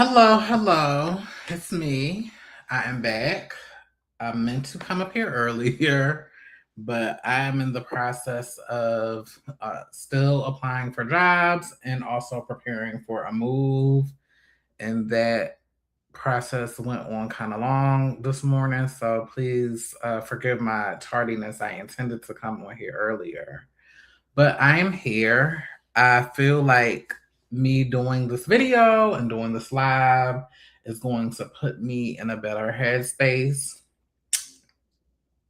Hello. It's me. I am back. I meant to come up here earlier, but I am in the process of still applying for jobs and also preparing for a move. And that process went on kind of long this morning. So please forgive my tardiness. I intended to come on here earlier, but I am here. I feel like me doing this video and doing this live is going to put me in a better headspace.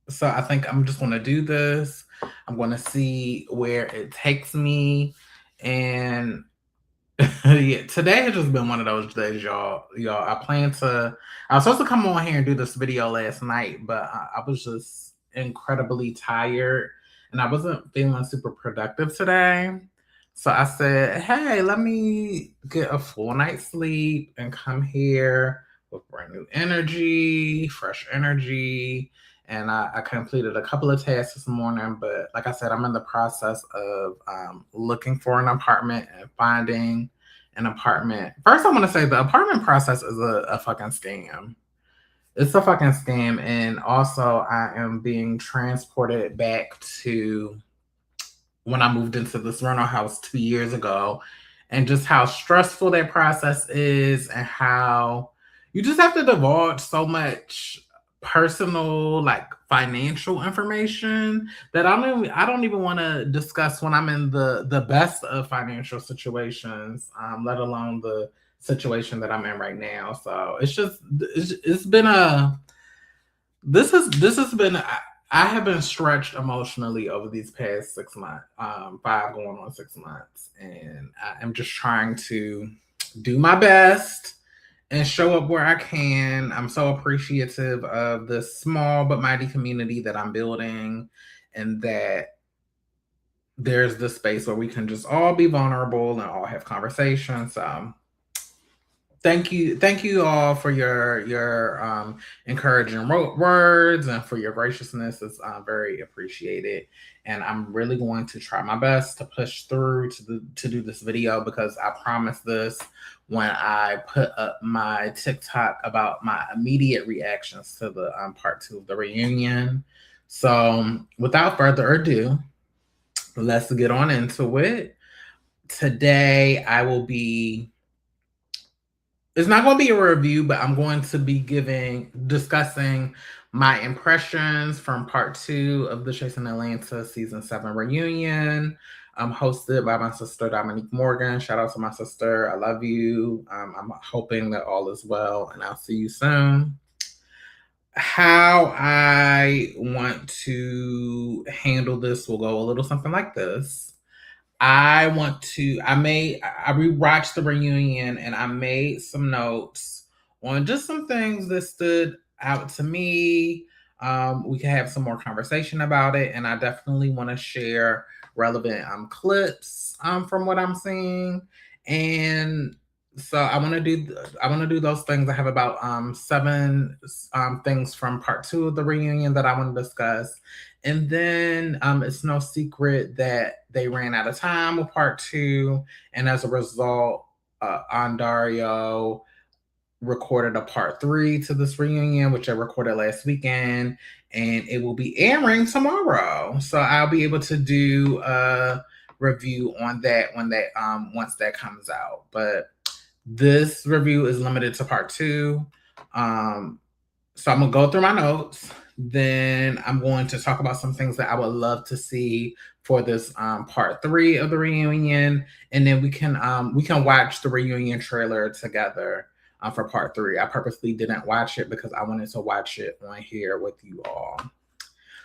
So I think I'm just going to do this. I'm going to see where it takes me. And yeah, today has just been one of those days, y'all. I was supposed to come on here and do this video last night, but I was just incredibly tired and I wasn't feeling super productive today. So I said, hey, let me get a full night's sleep and come here with brand new energy, fresh energy. And I completed a couple of tasks this morning, but like I said, I'm in the process of looking for an apartment and finding an apartment. First, I want to say the apartment process is a fucking scam. It's a fucking scam. And also, I am being transported back to when I moved into this rental house 2 years ago, and just how stressful that process is, and how you just have to divulge so much personal, like financial information that I don't even want to discuss when I'm in the best of financial situations, let alone the situation that I'm in right now. So it's been a this has been I have been stretched emotionally over these past 6 months, 5 going on 6 months, and I am just trying to do my best and show up where I can. I'm so appreciative of the small but mighty community that I'm building, and that there's this space where we can just all be vulnerable and all have conversations. So thank you all for your encouraging words and for your graciousness. It's very appreciated, and I'm really going to try my best to push through to do this video, because I promised this when I put up my TikTok about my immediate reactions to the part 2 of the reunion. So without further ado, let's get on into it. Today I will be it's not going to be a review, but I'm going to be discussing my impressions from part 2 of the Chasing Atlanta season 7 reunion. I'm hosted by my sister Dominique Morgan. Shout out to my sister. I love you. I'm hoping that all is well, and I'll see you soon. How I want to handle this will go a little something like this. I rewatched the reunion and I made some notes on just some things that stood out to me. We can have some more conversation about it, and I definitely want to share relevant clips from what I'm seeing. And so I want to do those things. I have about 7 things from part 2 of the reunion that I want to discuss. And then it's no secret that they ran out of time with part 2. And as a result, Andario recorded a part 3 to this reunion, which I recorded last weekend. And it will be airing tomorrow. So I'll be able to do a review on that once that comes out. But this review is limited to part 2. So I'm going to go through my notes. Then I'm going to talk about some things that I would love to see for this part 3 of the reunion, and then we can watch the reunion trailer together for part 3. I purposely didn't watch it because I wanted to watch it on here with you all.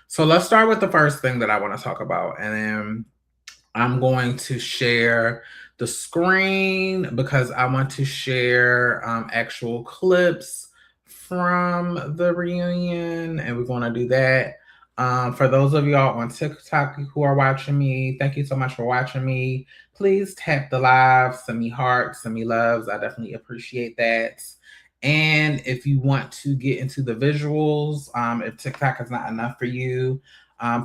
So let's start with the first thing that I want to talk about, and then I'm going to share the screen because I want to share actual clips from the reunion, and we're going to do that. For those of y'all on TikTok who are watching me, thank you so much for watching me. Please tap the live, send me hearts, send me loves. I definitely appreciate that. And if you want to get into the visuals, if TikTok is not enough for you,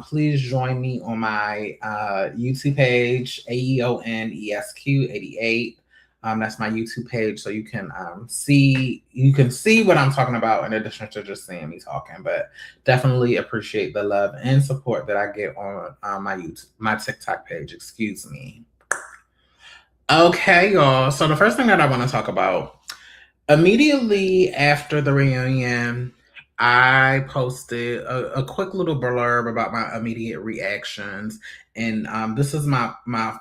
please join me on my YouTube page, AeonEsq 88. That's my YouTube page, so you can see what I'm talking about in addition to just seeing me talking. But definitely appreciate the love and support that I get on my TikTok page. Excuse me. Okay, y'all. So the first thing that I want to talk about immediately after the reunion, I posted a quick little blurb about my immediate reactions, and this is my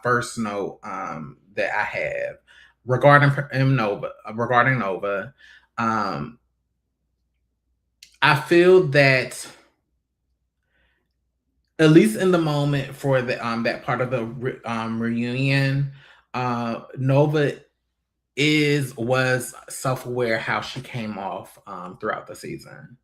first note that I have regarding Nova. Regarding Nova, I feel that at least in the moment for the that part of the reunion, Nova was self-aware how she came off throughout the season.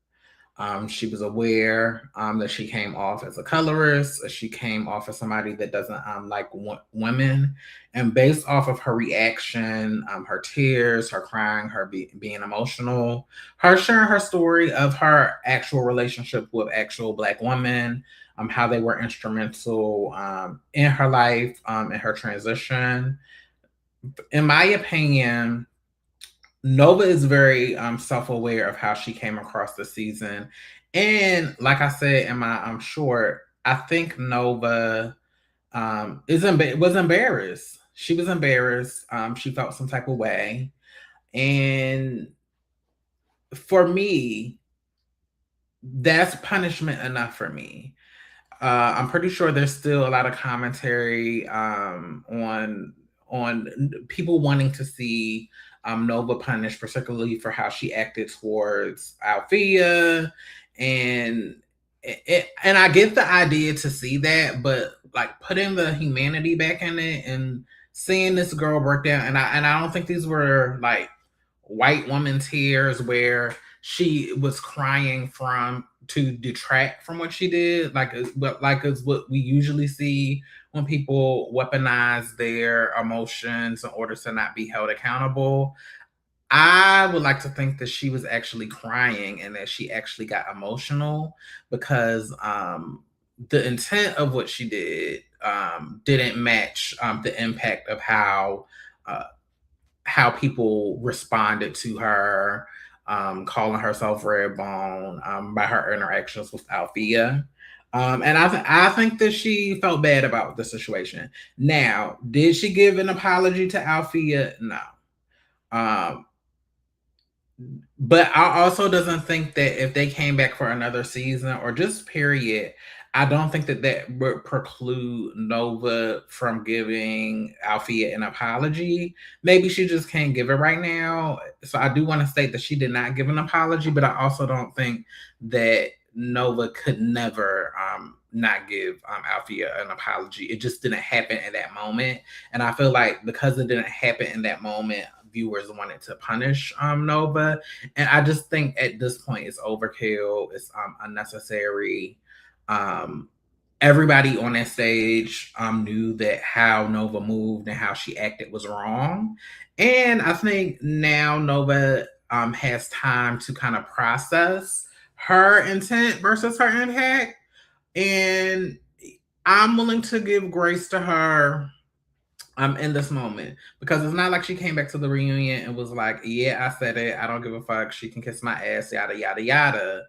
She was aware that she came off as a colorist. She came off as somebody that doesn't like women. And based off of her reaction, her tears, her crying, her being emotional, her sharing her story of her actual relationship with actual Black women, how they were instrumental in her life, in her transition. In my opinion, Nova is very self-aware of how she came across the season. And like I said in my short, I think Nova was embarrassed. She was embarrassed. She felt some type of way. And for me, that's punishment enough for me. I'm pretty sure there's still a lot of commentary on people wanting to see Nova punished, particularly for how she acted towards Althea, and and I get the idea to see that, but like putting the humanity back in it and seeing this girl break down, and I don't think these were like white woman tears where she was crying from to detract from what she did, like is what we usually see when people weaponize their emotions in order to not be held accountable. I would like to think that she was actually crying and that she actually got emotional because the intent of what she did didn't match the impact of how people responded to her, calling herself Redbone by her interactions with Althea. And I think that she felt bad about the situation. Now, did she give an apology to Althea? No. Um, but I also doesn't think that if they came back for another season or just period, I don't think that that would preclude Nova from giving Althea an apology. Maybe she just can't give it right now. So I do want to state that she did not give an apology, but I also don't think that Nova could never not give Althea an apology. It just didn't happen in that moment. And I feel like because it didn't happen in that moment, viewers wanted to punish Nova. And I just think at this point it's overkill. It's unnecessary. Everybody on that stage knew that how Nova moved and how she acted was wrong. And I think now Nova has time to kind of process her intent versus her impact. And I'm willing to give grace to her in this moment because it's not like she came back to the reunion and was like, yeah, I said it, I don't give a fuck, she can kiss my ass, yada yada yada.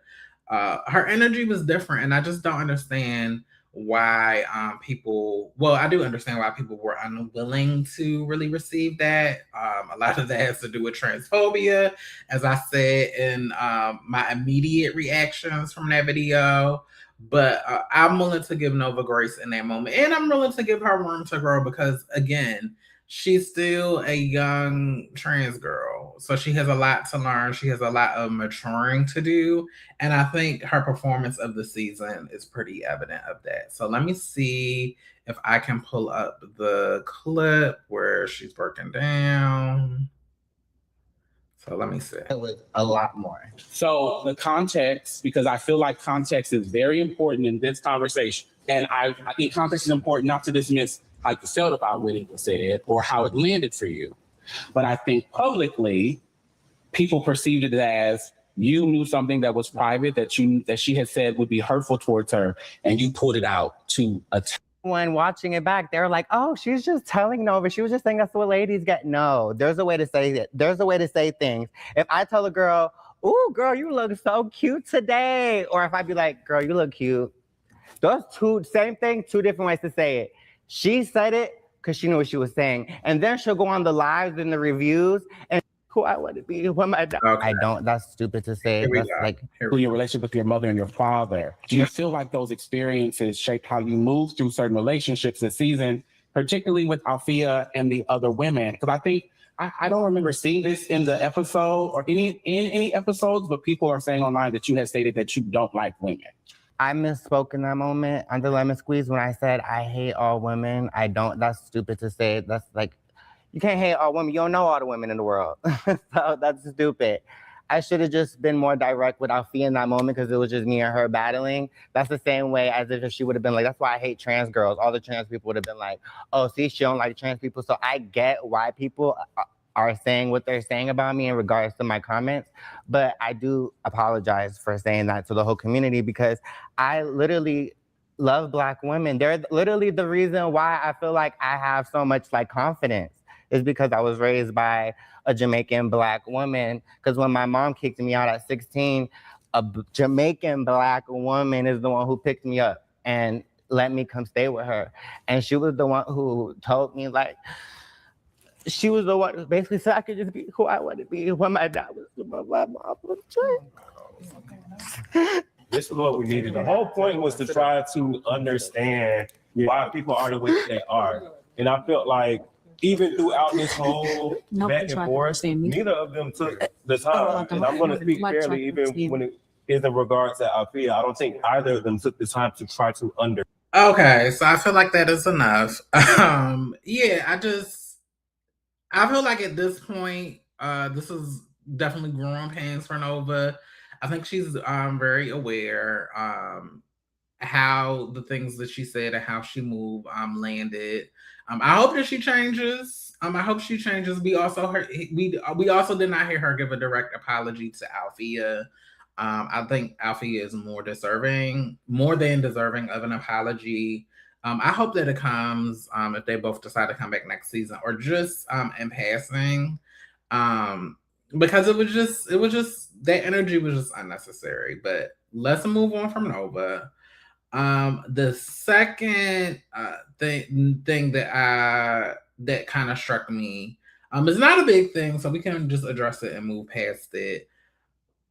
Her energy was different, and I just don't understand why I do understand why people were unwilling to really receive that. A lot of that has to do with transphobia, as I said in my immediate reactions from that video. But I'm willing to give Nova grace in that moment, and I'm willing to give her room to grow because, again, she's still a young trans girl, so she has a lot to learn. She has a lot of maturing to do, and I think her performance of the season is pretty evident of that. So let me see if I can pull up the clip where she's breaking down. So let me see. A lot more. So the context, because I feel like context is very important in this conversation. And I think context is important not to dismiss like you felt about what it was said or how it landed for you. But I think publicly, people perceived it as you knew something that was private that she had said would be hurtful towards her, and you pulled it out to attack when watching it back, they're like, "Oh, she's just telling Nova. She was just saying that's what ladies get." No, there's a way to say it. There's a way to say things. If I tell a girl, "Ooh, girl, you look so cute today," or if I be like, "Girl, you look cute," those two same thing, two different ways to say it. She said it because she knew what she was saying, and then she'll go on the lives and the reviews and who I want to be, who am I? Okay. I don't. That's stupid to say. Here we That's go. like your relationship with your mother and your father. Do you feel like those experiences shaped how you move through certain relationships this season, particularly with Althea and the other women? Because I think I don't remember seeing this in the episode or in any episodes, but people are saying online that you had stated that you don't like women. I misspoke in that moment on the lemon squeeze when I said I hate all women. I don't. That's stupid to say. That's like, you can't hate all women. You don't know all the women in the world. So that's stupid. I should have just been more direct with Alfie in that moment because it was just me and her battling. That's the same way as if she would have been like, that's why I hate trans girls. All the trans people would have been like, oh, see, she don't like trans people. So I get why people are saying what they're saying about me in regards to my comments. But I do apologize for saying that to the whole community because I literally love Black women. They're literally the reason why I feel like I have so much like confidence is because I was raised by a Jamaican Black woman. Because when my mom kicked me out at 16, Jamaican Black woman is the one who picked me up and let me come stay with her. And she was the one who told me like, she was the one who basically said I could just be who I want to be when my dad was my mom was This is what we needed. The whole point was to try to understand why people are the way they are. And I felt like even throughout this whole back and forth, neither of them took the time. And I'm going to speak fairly even when it is in regards to Althea. I don't think either of them took the time to try to understand. Okay, so I feel like that is enough. Yeah, I feel like at this point, this is definitely growing pains for Nova. I think she's very aware how the things that she said and how she moved landed. I hope that she changes. I hope she changes. We also did not hear her give a direct apology to Althea. I think Althea is more than deserving of an apology. I hope that it comes if they both decide to come back next season or just in passing. Because it was just that energy was just unnecessary. But let's move on from Nova. The second thing that kind of struck me is not a big thing, so we can just address it and move past it.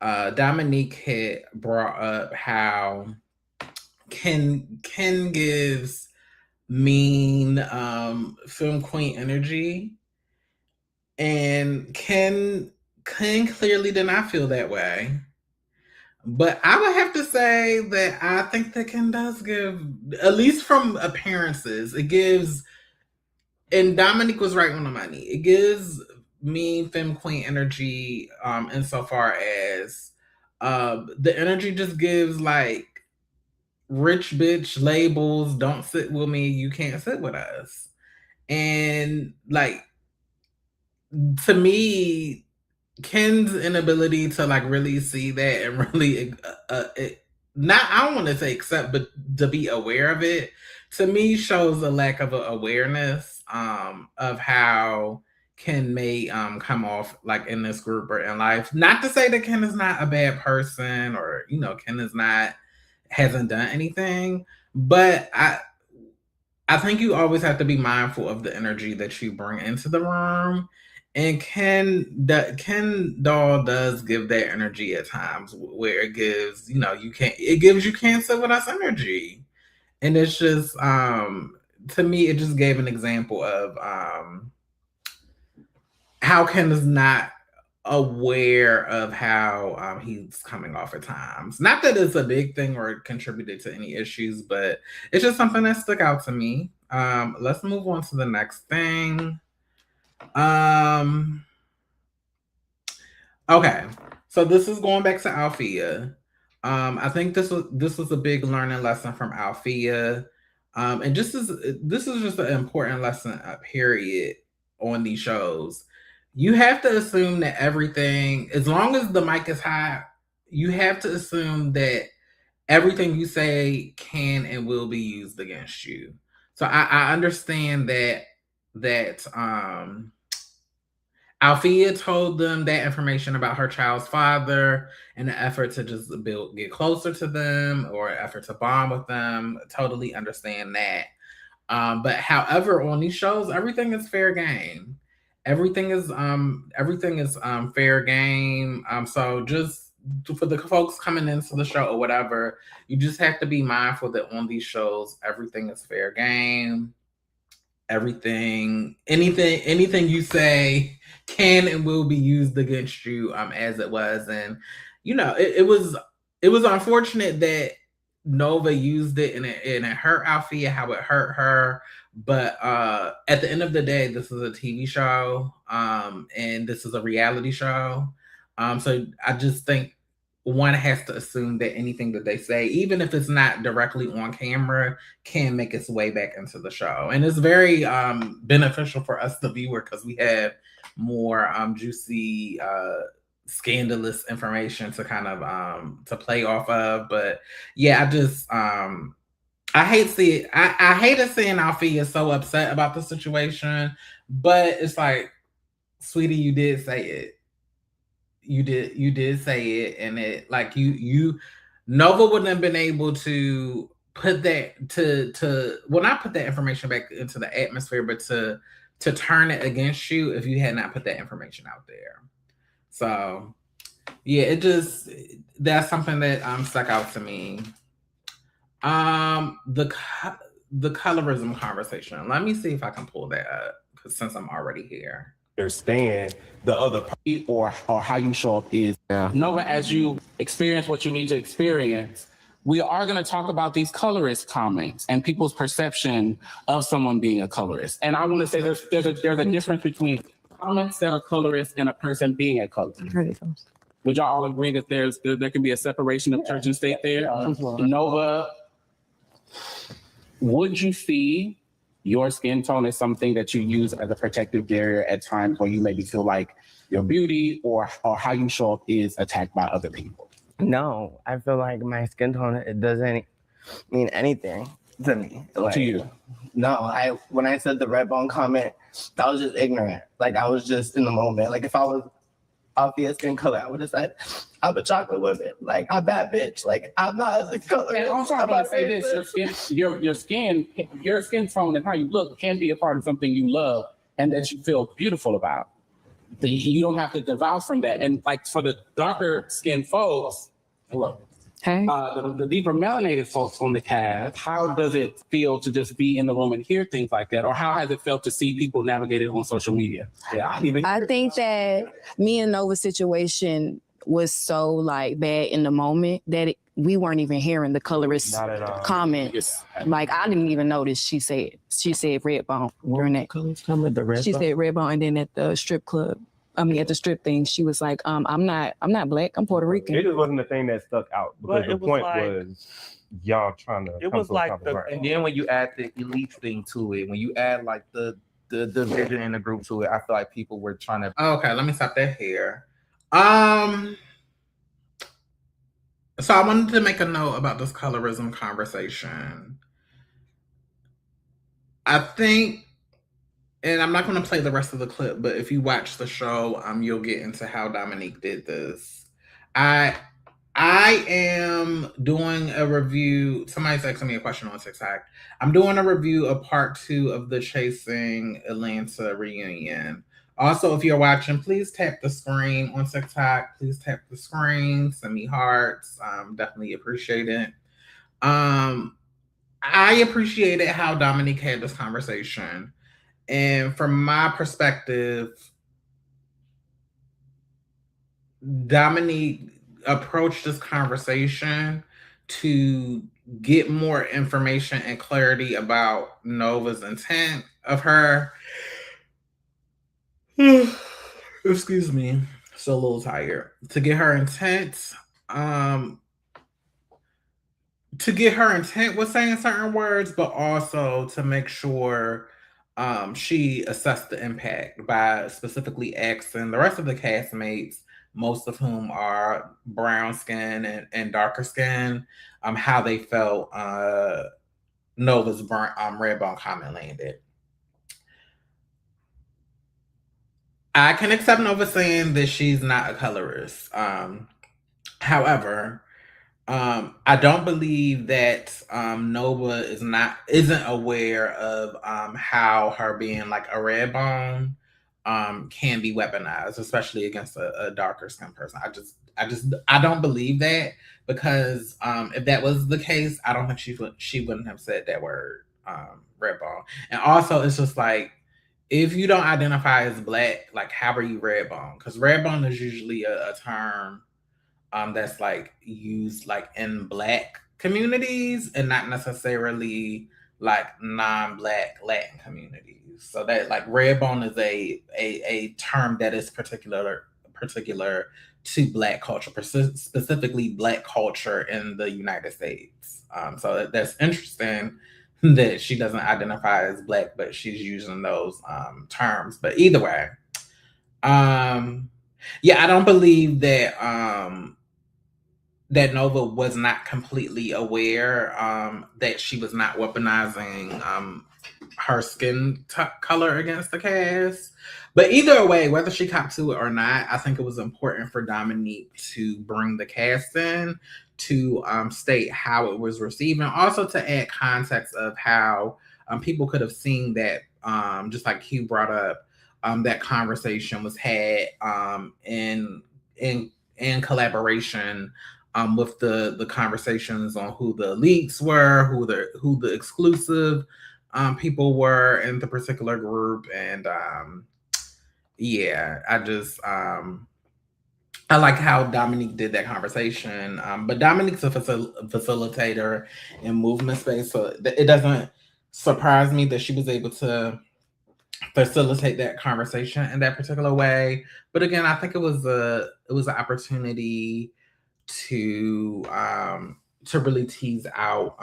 Dominique had brought up how Ken gives mean film queen energy, and Ken clearly did not feel that way. But I would have to say that I think that Ken does give, at least from appearances, it gives, and Dominique was right on the money. It gives me femme queen energy insofar as the energy just gives like rich bitch labels, don't sit with me, you can't sit with us. And like, to me, Ken's inability to like really see that and really not, I don't want to say accept, but to be aware of it, to me shows a lack of awareness of how Ken may come off like in this group or in life. Not to say that Ken is not a bad person or Ken is not, hasn't done anything, but I think you always have to be mindful of the energy that you bring into the room. And Ken Doll does give that energy at times where it gives, you can't sit with us energy. And it's just to me, it just gave an example of how Ken is not aware of how he's coming off at times. Not that it's a big thing or contributed to any issues, but it's just something that stuck out to me. Let's move on to the next thing. Okay, so this is going back to Althea. I think this was a big learning lesson from Althea. And this is just an important lesson, period, on these shows. You have to assume that everything, as long as the mic is hot, you have to assume that everything you say can and will be used against you. So I understand that Althea told them that information about her child's father in an effort to just get closer to them or an effort to bond with them. Totally understand that. But however, on these shows, everything is fair game. Everything is fair game. So just for the folks coming into the show or whatever, you just have to be mindful that on these shows, everything is fair game. Anything you say can and will be used against you, as it was. And it was unfortunate that Nova used it and it hurt Althea how it hurt her. But at the end of the day, this is a TV show, and this is a reality show. So I just think one has to assume that anything that they say, even if it's not directly on camera, can make its way back into the show. And it's very beneficial for us, the viewer, because we have more juicy, scandalous information to kind of to play off of. But yeah, I hated seeing Alfia so upset about the situation, but it's like, sweetie, you did say it. You did say it, and it like you Nova wouldn't have been able to put that not put that information back into the atmosphere, but to turn it against you if you had not put that information out there. So yeah, that's something that stuck out to me. The colorism conversation. Let me see if I can pull that up, because since I'm already here. Understand the other party or how you show up is. Nova, as you experience what you need to experience, we are going to talk about these colorist comments and people's perception of someone being a colorist. And I want to say there's a difference between comments that are colorist and a person being a colorist. Would y'all all agree that there can be a separation of church and state there? Nova, would you see your skin tone as something that you use as a protective barrier at times where you maybe feel like your beauty or how you show up is attacked by other people? No, I feel like my skin tone, it doesn't mean anything to me. Like, to you? No, when I said the red bone comment, that was just ignorant. Like, I was just in the moment. Like, if I was obvious skin color, I would have said, I'm a chocolate woman. Like, I'm that bitch. Like, I'm not a color. And also, I'm about to say this: your skin tone and how you look can be a part of something you love and that you feel beautiful about. You don't have to divulge from that. And like for the darker skinned folks, hello. Hey. The deeper melanated folks on the cast, how does it feel to just be in the room and hear things like that? Or how has it felt to see people navigate it on social media? Yeah, I think that me and Nova's situation was so like bad in the moment that we weren't even hearing the colorist comments. Like, I didn't even notice she said red bone during that. She said red bone, and then at the strip club, at the strip thing, she was like, I'm not black, I'm Puerto Rican. It just wasn't the thing that stuck out, because the point was y'all trying to. It was like and then when you add the elite thing to it, when you add like the division in the group to it, I feel like people were trying to. Okay, let me stop that here. So I wanted to make a note about this colorism conversation. I think, and I'm not going to play the rest of the clip, but if you watch the show, you'll get into how Dominique did this. I am doing a review. Somebody's asking me a question on TikTok. I'm doing a review of part 2 of the Chasing Atlanta reunion. Also, if you're watching, please tap the screen on TikTok. Please tap the screen. Send me hearts. Definitely appreciate it. I appreciated how Dominique had this conversation. And from my perspective, Dominique approached this conversation to get more information and clarity about Nova's intent of her. Excuse me, still a little tired. To get her intent, with saying certain words, but also to make sure she assessed the impact by specifically asking the rest of the castmates, most of whom are brown skin and darker skin, how they felt Nova's Redbone comment landed. I can accept Nova saying that she's not a colorist. However, I don't believe that Nova isn't aware of how her being like a red bone can be weaponized, especially against a darker skinned person. I don't believe that, because if that was the case, I don't think she wouldn't have said that word, red bone. And also, it's just like, if you don't identify as Black, like, how are you red bone? Because red bone is usually a term that's like used like in Black communities and not necessarily like non-Black Latin communities. So that, like, red bone is a term that is particular to Black culture, specifically Black culture in the United States. So that's interesting that she doesn't identify as Black, but she's using those terms. But either way, yeah, I don't believe that that Nova was not completely aware that she was not weaponizing her skin color against the cast. But either way, whether she copped to it or not, I think it was important for Dominique to bring the cast in to state how it was received, and also to add context of how people could have seen that, just like Hugh brought up, that conversation was had in collaboration with the conversations on who the elites were, who the exclusive people were in the particular group. And yeah, I like how Dominique did that conversation. But Dominique's a facilitator in movement space, so it doesn't surprise me that she was able to facilitate that conversation in that particular way. But again, I think it was an opportunity to really tease out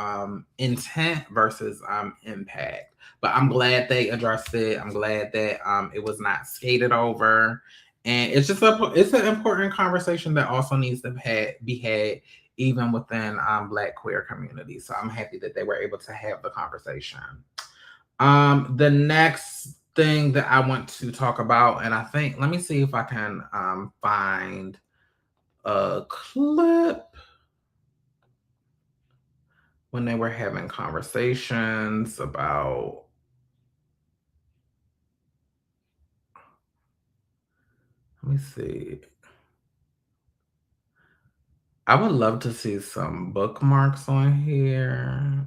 intent versus impact. But I'm glad they addressed it. I'm glad that it was not skated over, and it's an important conversation that also needs to be had even within Black queer communities. So I'm happy that they were able to have the conversation. The next thing that I want to talk about, and let me see if I can find a clip when they were having conversations about, let me see. I would love to see some bookmarks on here.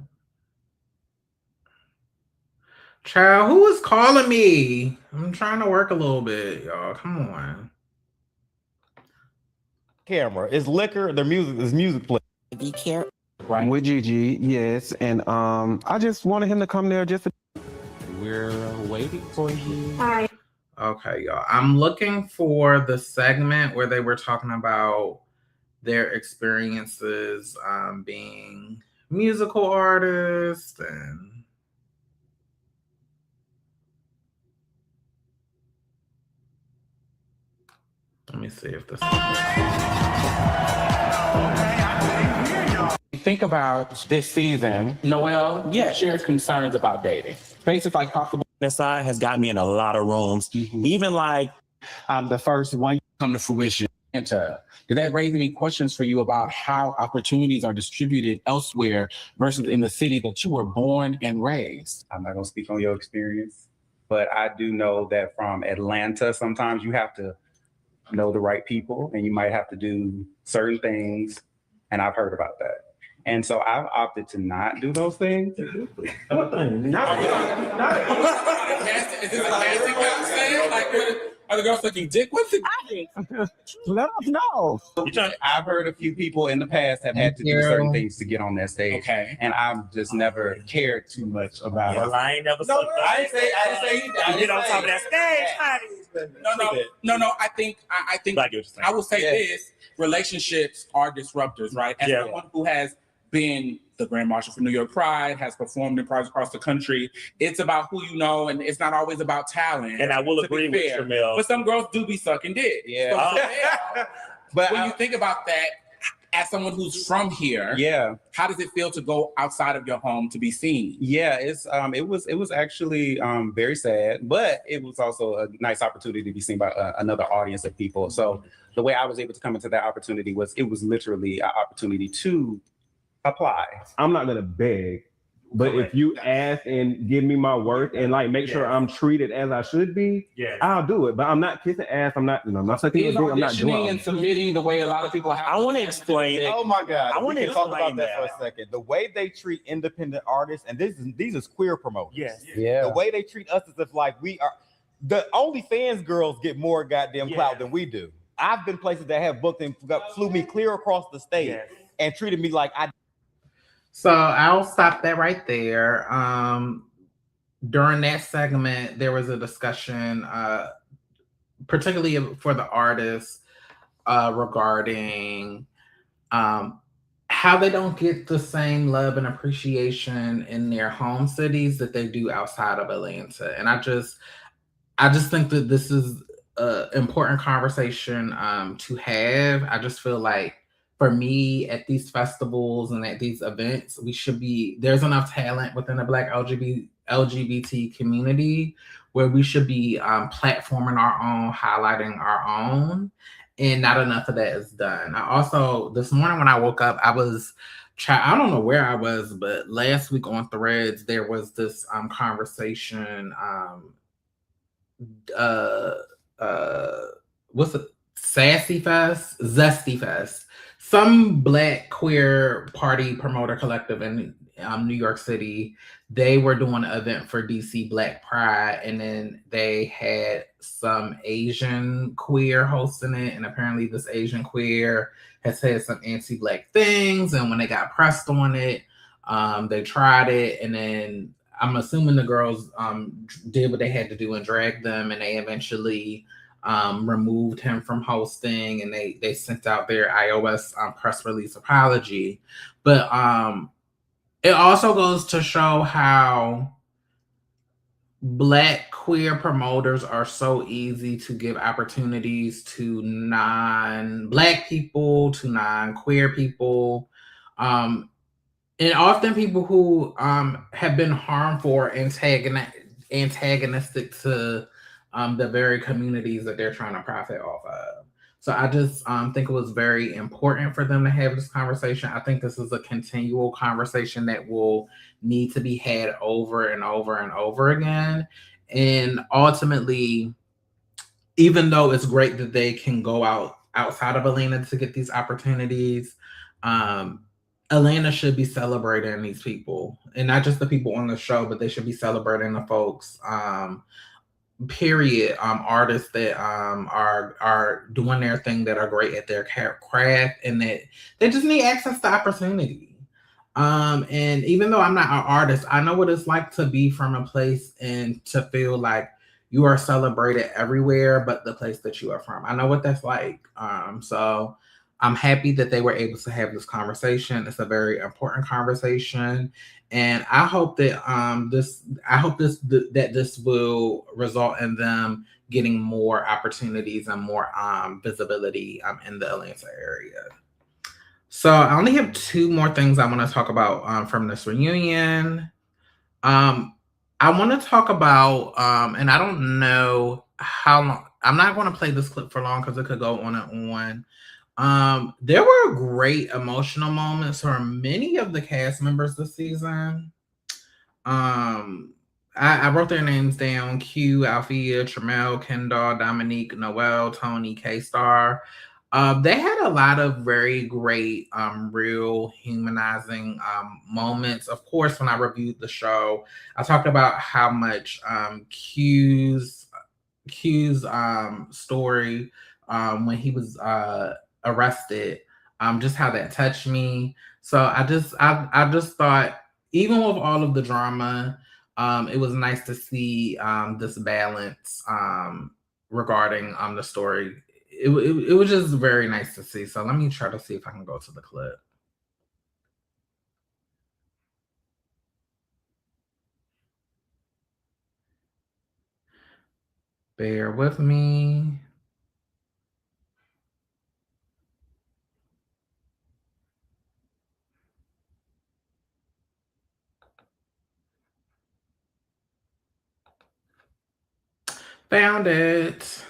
Child, who is calling me? I'm trying to work a little bit, y'all. Come on. Camera. It's liquor. There's music playing. Be careful. Right. With Gigi, yes. And I just wanted him to come there just to... We're waiting for you. Hi. Okay, y'all. I'm looking for the segment where they were talking about their experiences being musical artists, and let me see if this. Think about this season. Noelle, shares concerns about dating. Faces like possible. This side has got me in a lot of rooms. Even like the first one come to fruition. Did that raise any questions for you about how opportunities are distributed elsewhere versus in the city that you were born and raised? I'm not going to speak on your experience, but I do know that from Atlanta, sometimes you have to know the right people and you might have to do certain things. And I've heard about that. And so I've opted to not do those things. Is this a casting couch? Like, are the girls looking dick? What's it? Let us know. I've heard a few people in the past have had to do certain things to get on that stage. Okay. And I've just never cared too much about it. well, I ain't never No, I didn't say I get on top of that stage. No. I think Like you're saying. I will say this: relationships are disruptors, right? As someone who has been the Grand Marshal for New York Pride, has performed in prides across the country, it's about who you know, and it's not always about talent. And I will agree with Jamil. But some girls do be sucking dick. Yeah. So, but when you think about that, as someone who's from here, Yeah. how does it feel to go outside of your home to be seen? Yeah, it was actually very sad, but it was also a nice opportunity to be seen by another audience of people. So the way I was able to come into that opportunity was it was literally an opportunity to apply. I'm not gonna beg, but if you ask and give me my worth and like make sure I'm treated as I should be, I'll do it. But I'm not kissing ass. I'm not sucking your Is dick. I'm not doing auditioning and submitting the way a lot of people have. I want to explain. Oh my God. I want We to can talk about explain that for a second. The way they treat independent artists, and these is queer promoters. Yes. Yeah. The way they treat us is if like we are the OnlyFans girls get more goddamn clout than we do. I've been places that have booked and flew me clear across the state and treated me like I. So I'll stop that right there. During that segment, there was a discussion, particularly for the artists, regarding how they don't get the same love and appreciation in their home cities that they do outside of Atlanta. And I just think that this is an important conversation to have. I just feel like for me at these festivals and at these events, there's enough talent within the Black LGBT community where we should be platforming our own, highlighting our own, and not enough of that is done. I also, this morning when I woke up, I don't know where I was, but last week on Threads, there was this conversation, what's it? Sassy Fest, Zesty Fest. Some Black queer party promoter collective in New York City. They were doing an event for DC Black Pride, and then they had some Asian queer hosting it. And apparently, this Asian queer has said some anti-Black things. And when they got pressed on it, they tried it, and then I'm assuming the girls did what they had to do and dragged them, and they eventually removed him from hosting, and they sent out their iOS press release apology. But it also goes to show how Black queer promoters are so easy to give opportunities to non-Black people, to non-queer people. And often people who have been harmful or antagonistic to the very communities that they're trying to profit off of. So I just think it was very important for them to have this conversation. I think this is a continual conversation that will need to be had over and over and over again. And ultimately, even though it's great that they can go outside of Atlanta to get these opportunities, Atlanta should be celebrating these people, and not just the people on the show, but they should be celebrating the folks, period, artists that are doing their thing, that are great at their craft, and that they just need access to opportunity. And even though I'm not an artist, I know what it's like to be from a place and to feel like you are celebrated everywhere but the place that you are from. I know what that's like. So I'm happy that they were able to have this conversation. It's a very important conversation, and I hope that this will result in them getting more opportunities and more visibility in the Atlanta area. So I only have two more things I want to talk about from this reunion. I want to talk about, and I don't know how long. I'm not going to play this clip for long because it could go on and on. There were great emotional moments for many of the cast members this season. I wrote their names down: Q, Althea, Tramel, Kendall, Dominique, Noel, Tony, K-Star. They had a lot of very great, real humanizing moments. Of course, when I reviewed the show, I talked about how much Q's story when he was arrested, just how that touched me. So I just thought, even with all of the drama, it was nice to see this balance regarding the story. It was just very nice to see. So let me try to see if I can go to the clip. Bear with me. Found it.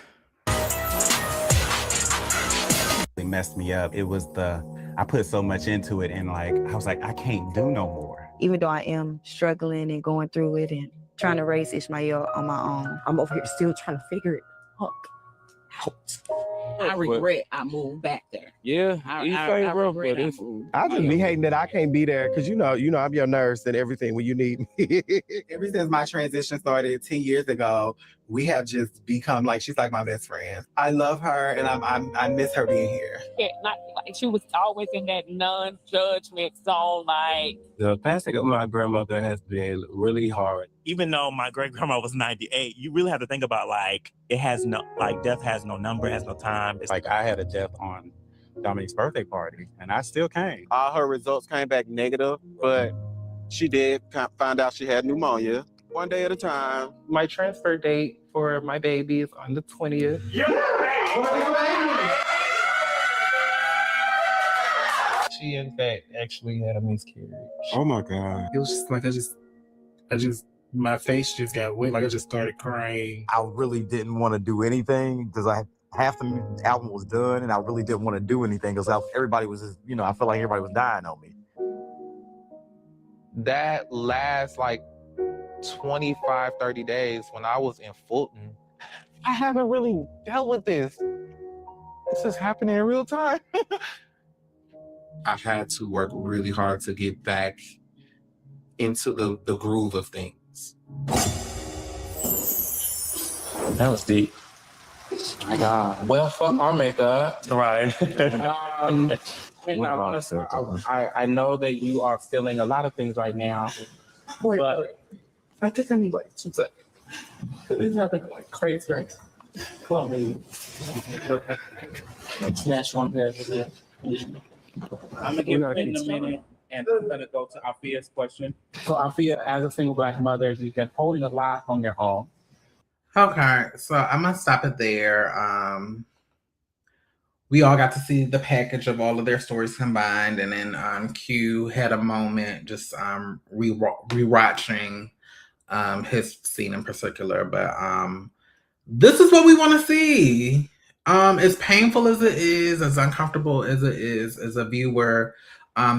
It messed me up. It was I put so much into it and like, I was like, I can't do no more. Even though I am struggling and going through it and trying to raise Ishmael on my own, I'm over here still trying to figure it out. I regret I moved back there. Yeah, I regret I moved. I just be hating that I can't be there because you know I'm your nurse and everything when you need me. Ever since my transition started 10 years ago, we have just become like she's like my best friend. I love her and I miss her being here. Yeah, like she was always in that non-judgment zone, like The passing of my grandmother has been really hard. Even though my great grandma was 98, you really have to think about like it has no like death has no number, has no time. It's Like I had a death on Dominique's birthday party and I still came. All her results came back negative, but she did find out she had pneumonia. One day at a time. My transfer date for my baby is on the 20th. She in fact actually had a miscarriage. Oh my God. It was just like I just my face just got wet. Like I just started crying. I really didn't want to do anything because half the album was done and I really didn't want to do anything because everybody was just, I felt like everybody was dying on me. That last like 25, 30 days when I was in Fulton, I haven't really dealt with this. This is happening in real time. I've had to work really hard to get back into the groove of things. That was deep. My God. Well, fuck our makeup. Right. I know that you are feeling a lot of things right now, but I think I need like 2 seconds. It's happening like crazy right now. Come on, baby. Snatch one pair of this. I'm gonna give it a minute and I'm gonna go to Alfia's question. So Alfia, as a single Black mother, you've been holding a lot on your own. Okay, so I'm gonna stop it there. We all got to see the package of all of their stories combined, and then Q had a moment just rewatching his scene in particular. But this is what we want to see. As painful as it is, as uncomfortable as it is, as a viewer,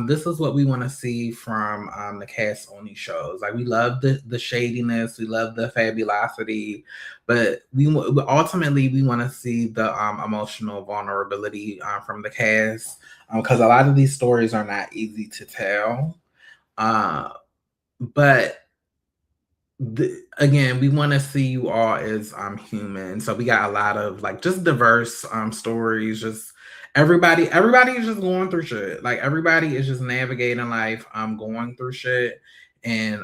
this is what we want to see from the cast on these shows. Like we love the shadiness, we love the fabulosity, but we ultimately want to see the emotional vulnerability from the cast, because a lot of these stories are not easy to tell. But again, we want to see you all as human. So we got a lot of like just diverse stories. Just everybody is just going through shit. Like everybody is just navigating life, going through shit. And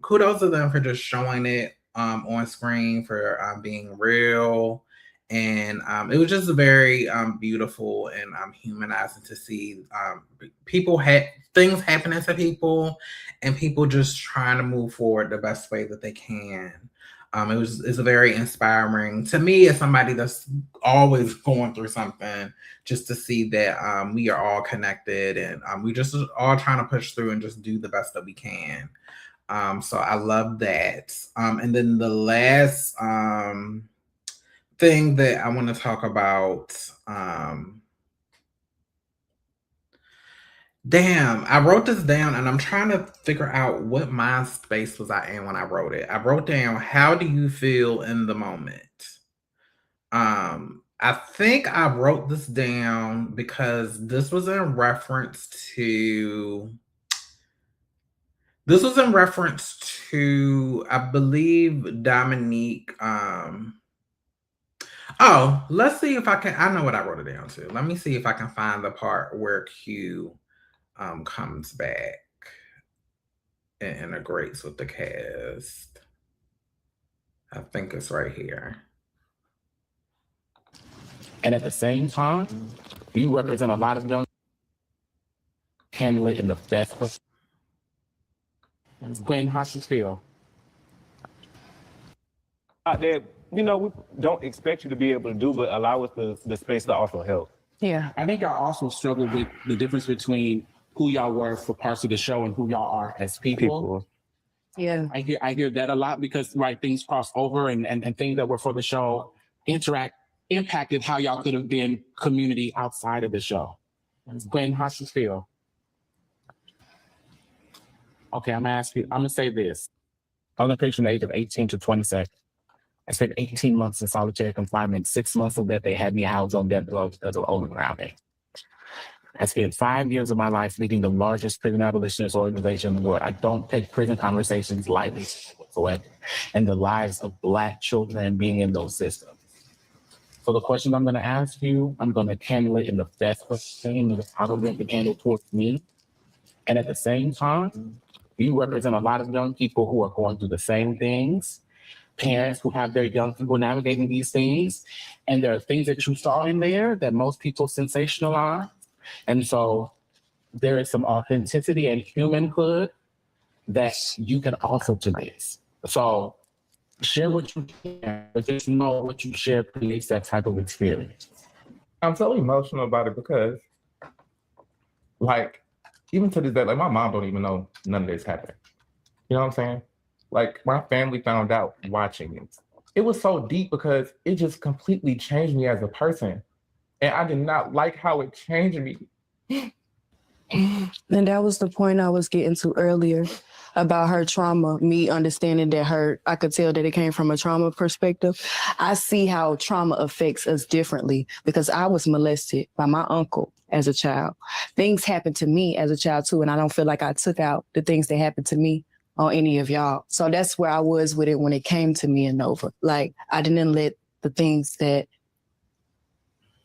kudos to them for just showing it on screen, for being real. And it was just very beautiful and humanizing to see people things happening to people and people just trying to move forward the best way that they can. It's very inspiring to me as somebody that's always going through something, just to see that we are all connected and we just all trying to push through and just do the best that we can. So I love that. And then the last thing that I want to talk about, damn, I wrote this down and I'm trying to figure out what mind space was I in when I wrote it. I wrote down, how do you feel in the moment? I think I wrote this down because this was in reference to, I believe, Dominique. Oh, let's see if I can, I know what I wrote it down to. Let me see if I can find the part where Q comes back and integrates with the cast. I think it's right here. And at the same time, you represent a lot of young handle it in the best way. Gwen, how you feel? That, we don't expect you to be able to do, but allow us the space to also help. Yeah. I think I also struggle with the difference between who y'all were for parts of the show and who y'all are as people. Yeah. I hear that a lot because things cross over and things that were for the show impacted how y'all could have been community outside of the show. Gwen, how you feel? Okay, I'm gonna say this. I was in prison from the age of 18 to 26. I spent 18 months in solitary confinement. 6 months of that they had me housed on death row because of overcrowding. I spent 5 years of my life leading the largest prison abolitionist organization in the world. I don't take prison conversations lightly whatsoever, and the lives of Black children being in those systems. So the question I'm going to ask you, I'm going to handle it in the best way that I can handle towards me. And at the same time, you represent a lot of young people who are going through the same things, parents who have their young people navigating these things. And there are things that you saw in there that most people sensationalize. And so there is some authenticity and humanhood that you can offer to this. So share what you can, but just know what you share creates that type of experience. I'm so emotional about it because, like, even to this day, like, my mom don't even know none of this happened. You know what I'm saying? Like, my family found out watching it. It was so deep because it just completely changed me as a person. And I did not like how it changed me. And that was the point I was getting to earlier about her trauma, me understanding that I could tell that it came from a trauma perspective. I see how trauma affects us differently because I was molested by my uncle as a child. Things happened to me as a child too, and I don't feel like I took out the things that happened to me on any of y'all. So that's where I was with it when it came to me and Nova. Like, I didn't let the things that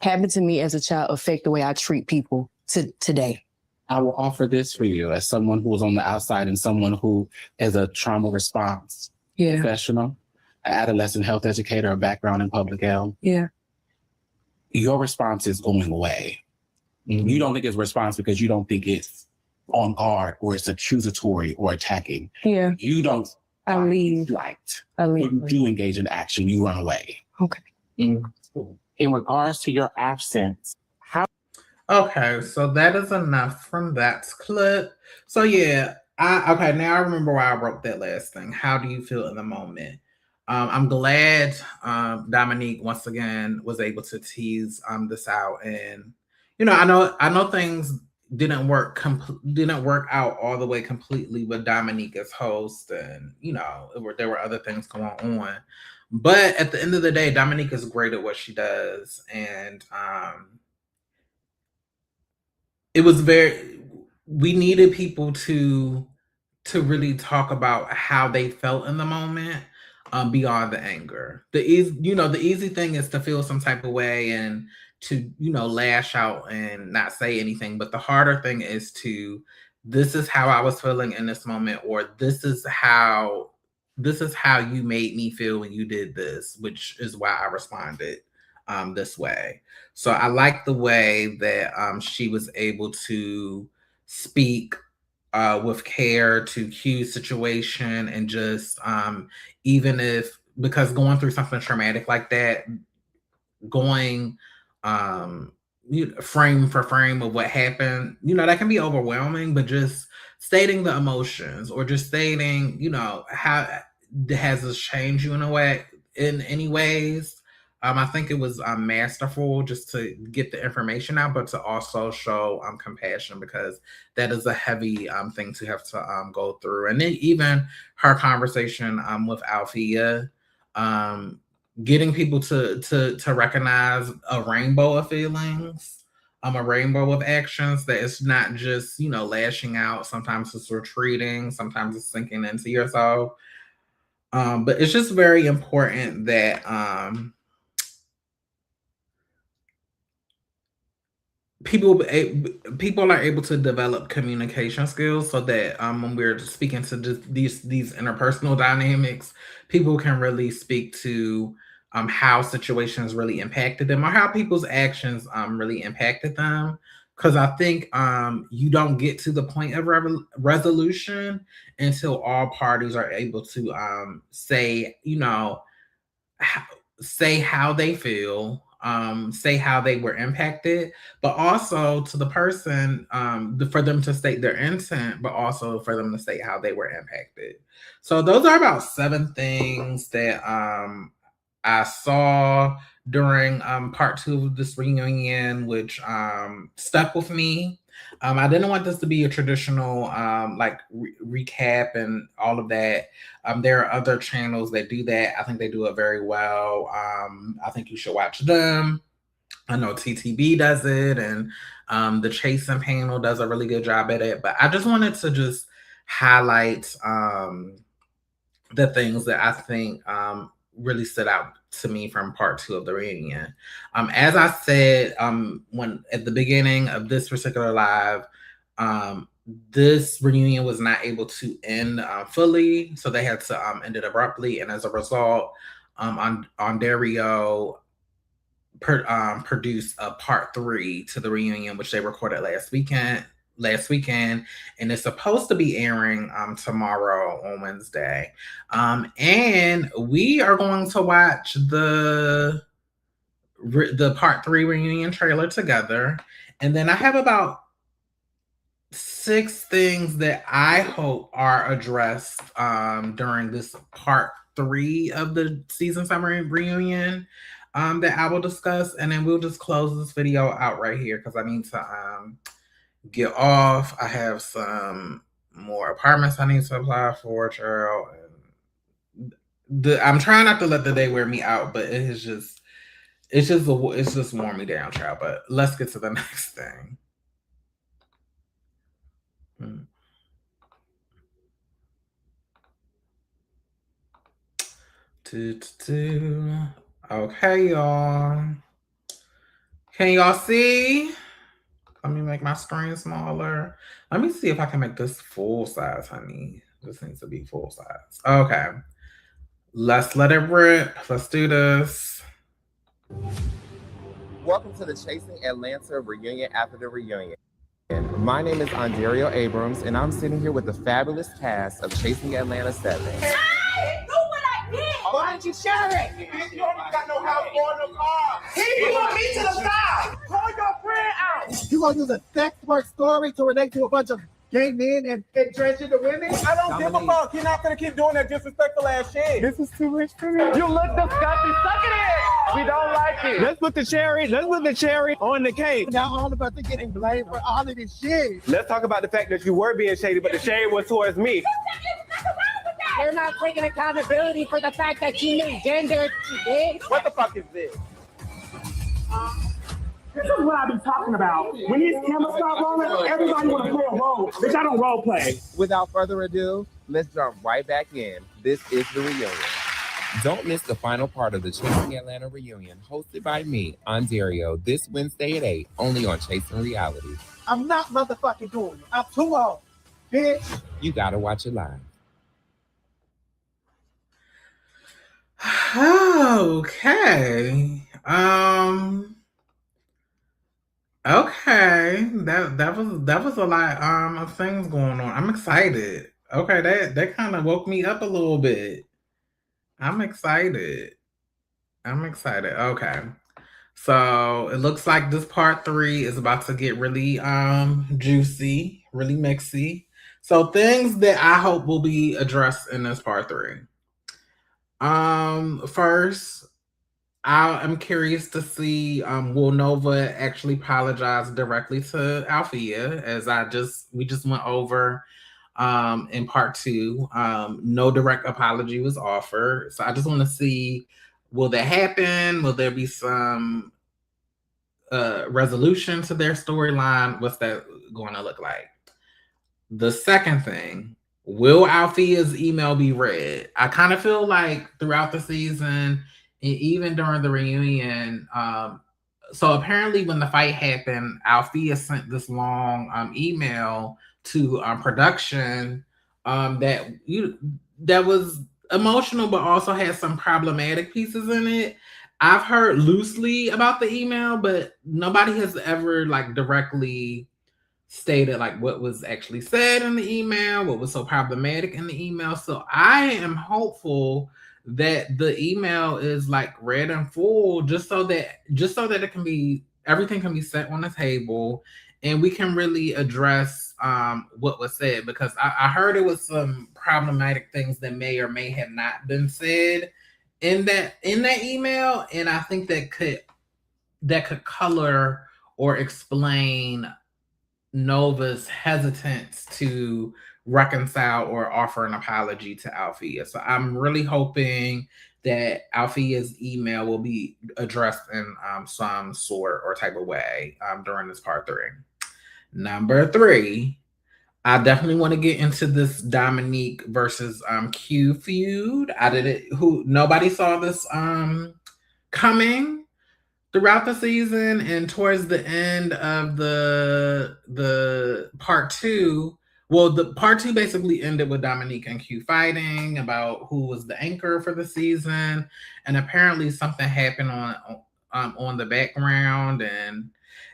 happened to me as a child affect the way I treat people today. I will offer this for you as someone who was on the outside and someone who is a trauma response professional, an adolescent health educator, a background in public health. Yeah. Your response is going away. You don't think it's a response because you don't think it's on guard or it's accusatory or attacking. Yeah. You don't. I leave. I leave. You do engage in action. You run away. Okay. In regards to your absence, Okay, so that is enough from that clip. So yeah, okay, now I remember why I wrote that last thing. How do you feel in the moment? I'm glad Dominique once again was able to tease this out, and I know things didn't work out all the way completely with Dominique as host, and there were other things going on. But at the end of the day, Dominique is great at what she does, and it was we needed people to really talk about how they felt in the moment, beyond the anger. The easy thing is to feel some type of way and to lash out and not say anything, but the harder thing is this is how I was feeling in this moment, or this is how you made me feel when you did this, which is why I responded this way. So I like the way that she was able to speak with care to Q's situation, and just because going through something traumatic like that, going frame for frame of what happened, that can be overwhelming, but just stating the emotions or just stating, how has this changed you in any ways. I think it was masterful just to get the information out, but to also show compassion, because that is a heavy thing to have to go through. And then even her conversation with Althea, getting people to recognize a rainbow of feelings, a rainbow of actions, that it's not just lashing out. Sometimes it's retreating, sometimes it's sinking into yourself. But it's just very important that people are able to develop communication skills, so that when we're speaking to these interpersonal dynamics, people can really speak to how situations really impacted them, or how people's actions really impacted them. Because I think you don't get to the point of resolution until all parties are able to say how they feel, say how they were impacted, but also to the person, for them to state their intent, but also for them to state how they were impacted. So those are about 7 things that I saw during part 2 of this reunion, which stuck with me. I didn't want this to be a traditional like recap and all of that. There are other channels that do that. I think they do it very well. I think you should watch them. I know TTB does it, and the Chasing panel does a really good job at it. But I just wanted to just highlight the things that I think really stood out to me from part 2 of the reunion. As I said when at the beginning of this particular live, this reunion was not able to end fully, so they had to end it abruptly, and as a result, Ondario produced a part 3 to the reunion, which they recorded last weekend, and it's supposed to be airing tomorrow on Wednesday. And we are going to watch the part 3 reunion trailer together. And then I have about 6 things that I hope are addressed during this part 3 of the season summary reunion that I will discuss. And then we'll just close this video out right here because I need to get off. I have some more apartments I need to apply for, child. I'm trying not to let the day wear me out, but it's just worn me down, child. But let's get to the next thing. Okay, y'all. Can y'all see? Let me make my screen smaller. Let me see if I can make this full size, honey. This needs to be full size. Okay. Let's let it rip. Let's do this. Welcome to the Chasing Atlanta reunion after the reunion. My name is Ondario Abrams, and I'm sitting here with the fabulous cast of Chasing Atlanta 7. Why didn't you share it? You don't even got no house for no car. He put me to the side. Call your friend out. You gonna use a sex work story to relate to a bunch of gay men and transgender women? I don't give a fuck. You're not gonna keep doing that disrespectful ass shit. This is too much for me. You look disgusting. Suck it in. We don't like it. Let's put the cherry on the cake. Now all of us are getting blamed for all of this shit. Let's talk about the fact that you were being shady, but the shade was towards me. You're not taking accountability for the fact that you knew gender. What the fuck is this? This is what I be talking about. When these cameras start rolling, everybody want to play a role. Bitch, I don't role play. Without further ado, let's jump right back in. This is the reunion. Don't miss the final part of the Chasing Atlanta reunion, hosted by me, Ondario, this Wednesday at 8, only on Chasing Reality. I'm not motherfucking doing it. I'm too old, bitch. You gotta watch it live. Okay. Okay. That was a lot of things going on. I'm excited. Okay, that kind of woke me up a little bit. I'm excited. Okay. So it looks like this part 3 is about to get really juicy, really mixy. So things that I hope will be addressed in this part 3. First, I'm curious to see will Nova actually apologize directly to Althea, as we just went over in part 2. No direct apology was offered. So I just want to see, will that happen? Will there be some resolution to their storyline? What's that going to look like? The second thing, will Althea's email be read? I kind of feel like throughout the season, and even during the reunion, so apparently when the fight happened, Althea sent this long email to production that was emotional, but also had some problematic pieces in it. I've heard loosely about the email, but nobody has ever like directly stated like what was actually said in the email, what was so problematic in the email. So I am hopeful that the email is like read in full, just so that it can be, everything can be set on the table and we can really address what was said, because I heard it was some problematic things that may or may have not been said in that email, and I think that could color or explain Nova's hesitance to reconcile or offer an apology to Althea. So I'm really hoping that Althea's email will be addressed in some sort or type of way during this part 3. Number 3, I definitely want to get into this Dominique versus Q feud. Nobody saw this coming throughout the season, and towards the end of the part 2. Well, the part 2 basically ended with Dominique and Q fighting about who was the anchor for the season, and apparently something happened on the background, and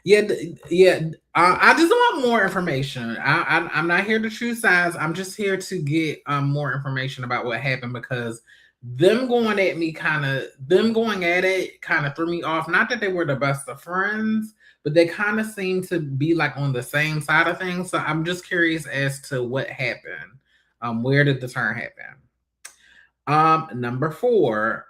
I just want more information. I'm not here to choose sides. I'm just here to get more information about what happened, because them going at it kind of threw me off. Not that they were the best of friends, but they kind of seemed to be like on the same side of things. So I'm just curious as to what happened. Where did the turn happen? Number 4,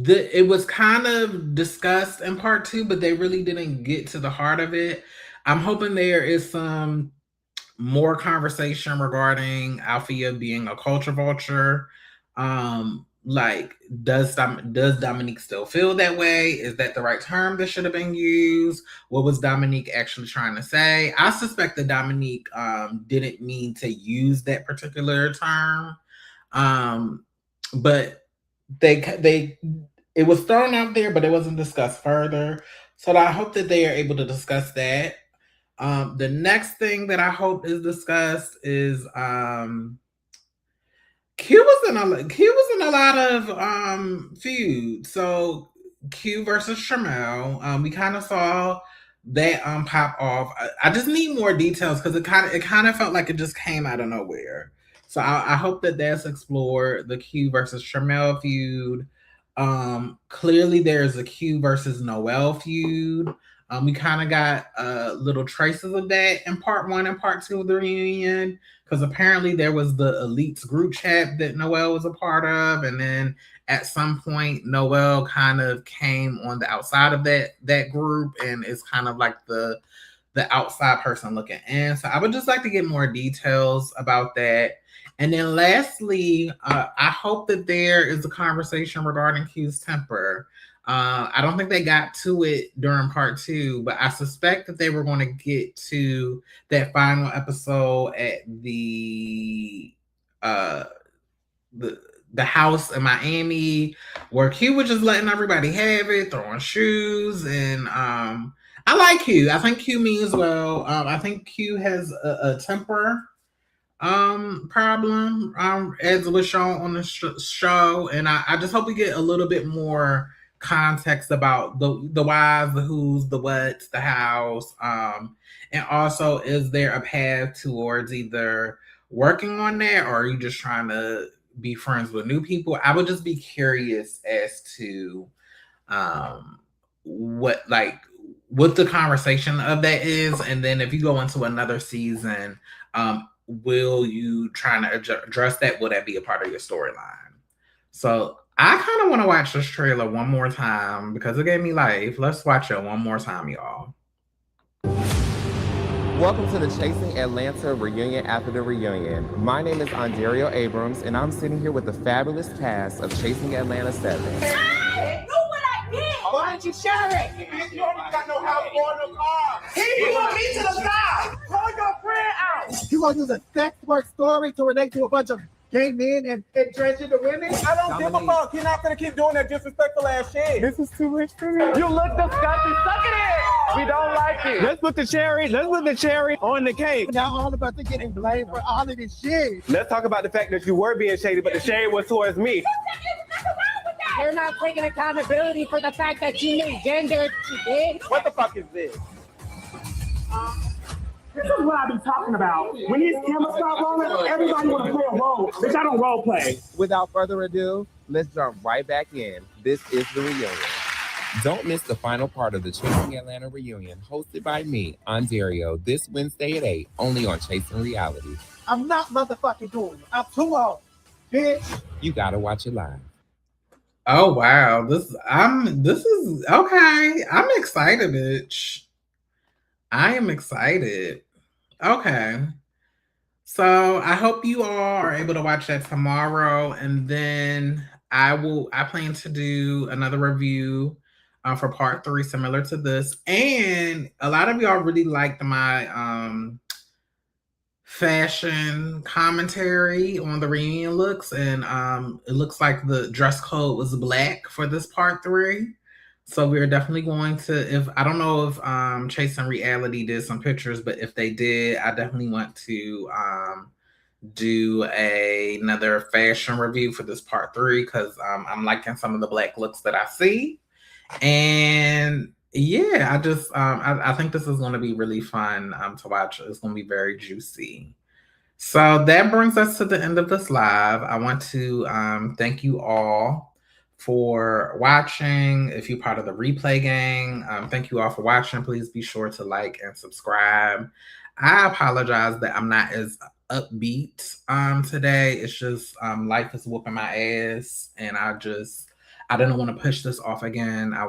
it was kind of discussed in part 2, but they really didn't get to the heart of it. I'm hoping there is some more conversation regarding Althea being a culture vulture. Like, does Dominique still feel that way? Is that the right term that should have been used? What was Dominique actually trying to say? I suspect that Dominique didn't mean to use that particular term, but it was thrown out there, but it wasn't discussed further. So I hope that they are able to discuss that. The next thing that I hope is discussed is Q was in a lot of feuds. So Q versus Shamel, we kind of saw that pop off. I just need more details, because it kind of felt like it just came out of nowhere. So I hope that that's explored, the Q versus Shamel feud. Clearly there's a Q versus Noelle feud. We kind of got little traces of that in part 1 and part 2 of the reunion, because apparently there was the Elites group chat that Noelle was a part of, and then at some point Noelle kind of came on the outside of that group and is kind of like the outside person looking in. So I would just like to get more details about that. And then lastly, I hope that there is a conversation regarding Q's temper. I don't think they got to it during part 2, but I suspect that they were going to get to that final episode at the house in Miami, where Q was just letting everybody have it, throwing shoes, and I like Q. I think Q means well. I think Q has a temper problem, as was shown on the show, and I just hope we get a little bit more context about the whys, the whos, the whats, the hows, and also, is there a path towards either working on that, or are you just trying to be friends with new people? I would just be curious as to what the conversation of that is, and then if you go into another season, will you try to address that? Will that be a part of your storyline? So I kind of want to watch this trailer one more time because it gave me life. Let's watch it one more time, y'all. Welcome to the Chasing Atlanta reunion after the reunion. My name is Ondario Abrams, and I'm sitting here with the fabulous cast of Chasing Atlanta 7. Hey, look what I did! Why didn't you share it? Bitch, you don't even got no house for no car. He want me to the side. Call your friend out. You gonna use a sex work story to relate to a bunch of gay men and transgender women? I don't give a fuck. You're not gonna keep doing that disrespectful ass shit. This is too much for me. You look disgusting. Suck it in. We don't like it. Let's put the cherry on the cake. Y'all all about to getting blamed for all of this shit. Let's talk about the fact that you were being shady, but the shade was towards me. You're not taking accountability for the fact that you misgendered. You did. What the fuck is this? This is what I be talking about. When these cameras start rolling, everybody want to play a role. Bitch, I don't role play. Without further ado, let's jump right back in. This is the reunion. Don't miss the final part of the Chasing Atlanta reunion, hosted by me, Ontario, this Wednesday at 8, only on Chasing Reality. I'm not motherfucking doing it. I'm too old, bitch. You gotta watch it live. Oh wow, this is okay. I'm excited, bitch. I am excited. Okay. So I hope you all are able to watch that tomorrow, and then I plan to do another review for part 3 similar to this. And a lot of y'all really liked my fashion commentary on the reunion looks, and it looks like the dress code was black for this part 3. So we're definitely going to, if I don't know if Chasing Reality did some pictures, but if they did, I definitely want to do another fashion review for this part 3, because I'm liking some of the black looks that I see. And yeah, I just I think this is going to be really fun to watch. It's going to be very juicy. So that brings us to the end of this live. I want to thank you all for watching. If you're part of the replay gang, thank you all for watching. Please be sure to like and subscribe. I apologize that I'm not as upbeat today. It's just life is whooping my ass, and I didn't want to push this off again. I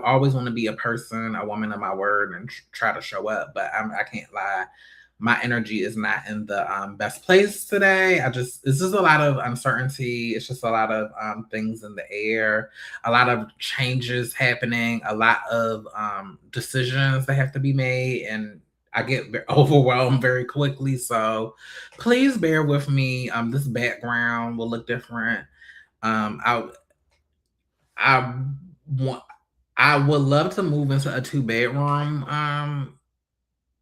always want to be a person, a woman of my word, and try to show up, but I can't lie. My energy is not in the best place today. It's just a lot of uncertainty. It's just a lot of things in the air, a lot of changes happening, a lot of decisions that have to be made, and I get overwhelmed very quickly. So please bear with me. This background will look different. I would love to move into a 2-bedroom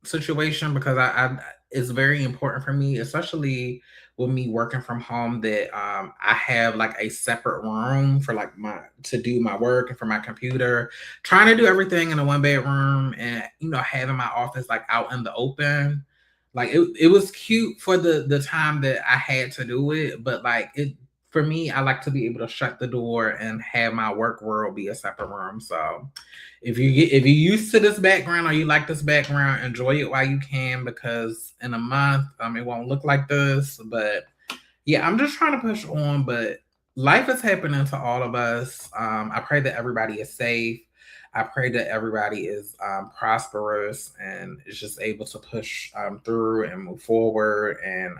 situation, because it's very important for me, especially with me working from home, that I have like a separate room for like to do my work and for my computer. Trying to do everything in a 1-bedroom, and having my office like out in the open, like it was cute for the time that I had to do it, but like for me, I like to be able to shut the door and have my work world be a separate room. So if you're used to this background, or you like this background, enjoy it while you can, because in a month it won't look like this. But yeah, I'm just trying to push on. But life is happening to all of us. I pray that everybody is safe. I pray that everybody is prosperous and is just able to push through and move forward. And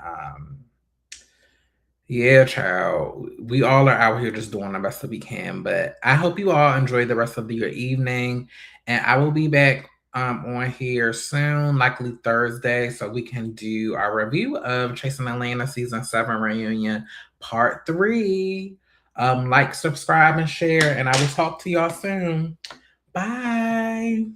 yeah, child, we all are out here just doing the best that we can. But I hope you all enjoy the rest of your evening, and I will be back on here soon, likely Thursday, so we can do our review of Chasing Atlanta Season 7 Reunion Part 3. Like, subscribe, and share, and I will talk to y'all soon. Bye.